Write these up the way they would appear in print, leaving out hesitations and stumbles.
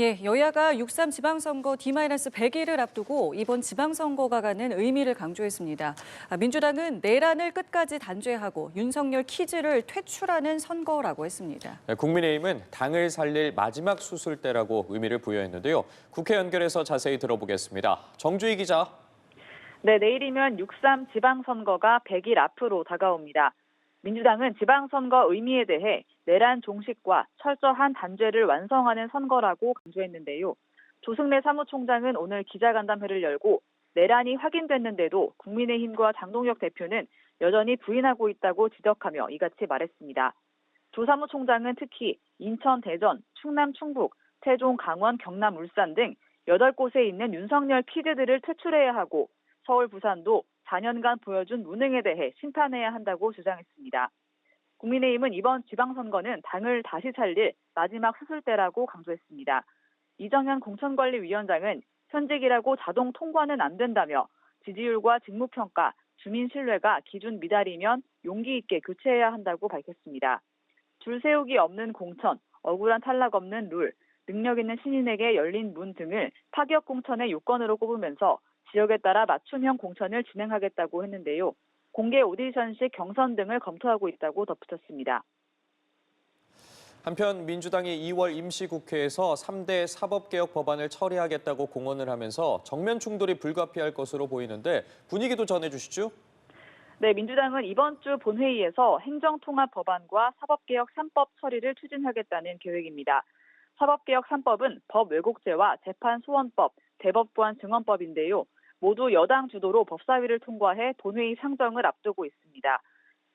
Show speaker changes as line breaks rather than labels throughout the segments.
예, 여야가 6.3 지방선거 D-100일을 앞두고 이번 지방선거가 갖는 의미를 강조했습니다. 민주당은 내란을 끝까지 단죄하고 윤석열 키즈를 퇴출하는 선거라고 했습니다.
국민의힘은 당을 살릴 마지막 수술대라고 의미를 부여했는데요. 국회 연결해서 자세히 들어보겠습니다. 정주희 기자.
네, 내일이면 6.3 지방선거가 100일 앞으로 다가옵니다. 민주당은 지방선거 의미에 대해 내란 종식과 철저한 단죄를 완성하는 선거라고 강조했는데요. 조승래 사무총장은 오늘 기자간담회를 열고 내란이 확인됐는데도 국민의힘과 장동혁 대표는 여전히 부인하고 있다고 지적하며 이같이 말했습니다. 조 사무총장은 특히 인천, 대전, 충남, 충북, 세종, 강원, 경남, 울산 등 8곳에 있는 윤석열 키즈들을 퇴출해야 하고 서울, 부산도 4년간 보여준 무능에 대해 심판해야 한다고 주장했습니다. 국민의힘은 이번 지방선거는 당을 다시 살릴 마지막 수술대라고 강조했습니다. 이정현 공천관리위원장은 현직이라고 자동 통과는 안 된다며 지지율과 직무평가, 주민 신뢰가 기준 미달이면 용기 있게 교체해야 한다고 밝혔습니다. 줄 세우기 없는 공천, 억울한 탈락 없는 룰, 능력 있는 신인에게 열린 문 등을 파격 공천의 요건으로 꼽으면서 지역에 따라 맞춤형 공천을 진행하겠다고 했는데요. 공개 오디션식 경선 등을 검토하고 있다고 덧붙였습니다.
한편 민주당이 2월 임시국회에서 3대 사법개혁 법안을 처리하겠다고 공언을 하면서 정면 충돌이 불가피할 것으로 보이는데 분위기도 전해주시죠.
네, 민주당은 이번 주 본회의에서 행정통합 법안과 사법개혁 3법 처리를 추진하겠다는 계획입니다. 사법개혁 3법은 법 왜곡죄와 재판소원법, 대법관 증언법인데요. 모두 여당 주도로 법사위를 통과해 본회의 상정을 앞두고 있습니다.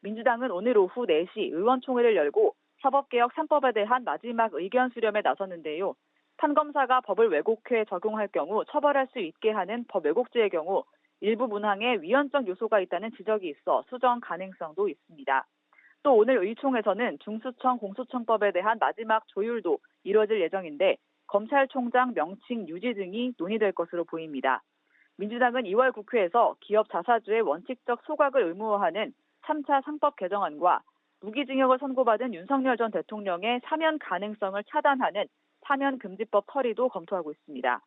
민주당은 오늘 오후 4시 의원총회를 열고 사법개혁 3법에 대한 마지막 의견 수렴에 나섰는데요. 판검사가 법을 왜곡해 적용할 경우 처벌할 수 있게 하는 법 왜곡죄의 경우 일부 문항에 위헌적 요소가 있다는 지적이 있어 수정 가능성도 있습니다. 또 오늘 의총에서는 중수청 공수처법에 대한 마지막 조율도 이뤄질 예정인데 검찰총장 명칭 유지 등이 논의될 것으로 보입니다. 민주당은 2월 국회에서 기업 자사주의 원칙적 소각을 의무화하는 3차 상법 개정안과 무기징역을 선고받은 윤석열 전 대통령의 사면 가능성을 차단하는 사면금지법 처리도 검토하고 있습니다.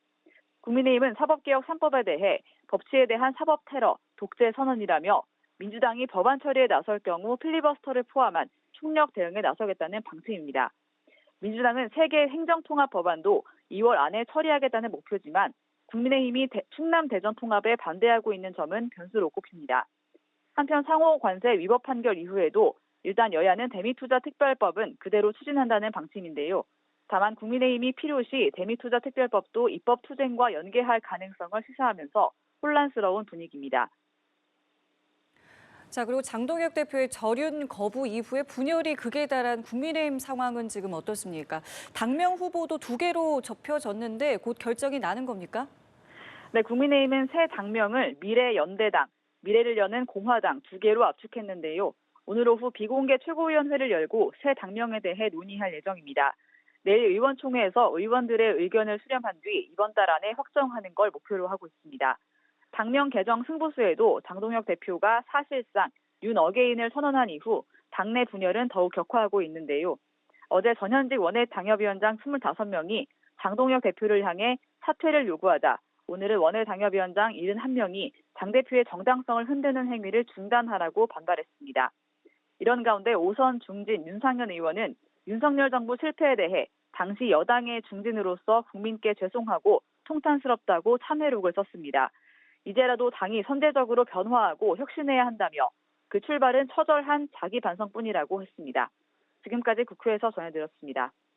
국민의힘은 사법개혁 3법에 대해 법치에 대한 사법 테러, 독재 선언이라며 민주당이 법안 처리에 나설 경우 필리버스터를 포함한 총력 대응에 나서겠다는 방침입니다. 민주당은 3개 행정통합 법안도 2월 안에 처리하겠다는 목표지만 국민의힘이 충남 대전 통합에 반대하고 있는 점은 변수로 꼽힙니다. 한편 상호 관세 위법 판결 이후에도 일단 여야는 대미투자 특별법은 그대로 추진한다는 방침인데요. 다만 국민의힘이 필요시 대미투자 특별법도 입법 투쟁과 연계할 가능성을 시사하면서 혼란스러운 분위기입니다.
자, 그리고 장동혁 대표의 절윤 거부 이후에 분열이 극에 달한 국민의힘 상황은 지금 어떻습니까? 당명 후보도 2개로 접혀졌는데 곧 결정이 나는 겁니까?
네, 국민의힘은 새 당명을 미래연대당, 미래를 여는 공화당 2개로 압축했는데요. 오늘 오후 비공개 최고위원회를 열고 새 당명에 대해 논의할 예정입니다. 내일 의원총회에서 의원들의 의견을 수렴한 뒤 이번 달 안에 확정하는 걸 목표로 하고 있습니다. 당명 개정 승부수에도 장동혁 대표가 사실상 윤 어게인을 선언한 이후 당내 분열은 더욱 격화하고 있는데요. 어제 전현직 원외 당협위원장 25명이 장동혁 대표를 향해 사퇴를 요구하자 오늘은 원외 당협위원장 71명이 당대표의 정당성을 흔드는 행위를 중단하라고 반발했습니다. 이런 가운데 오선 중진 윤상현 의원은 윤석열 정부 실패에 대해 당시 여당의 중진으로서 국민께 죄송하고 통탄스럽다고 참회록을 썼습니다. 이제라도 당이 선제적으로 변화하고 혁신해야 한다며 그 출발은 처절한 자기 반성뿐이라고 했습니다. 지금까지 국회에서 전해드렸습니다.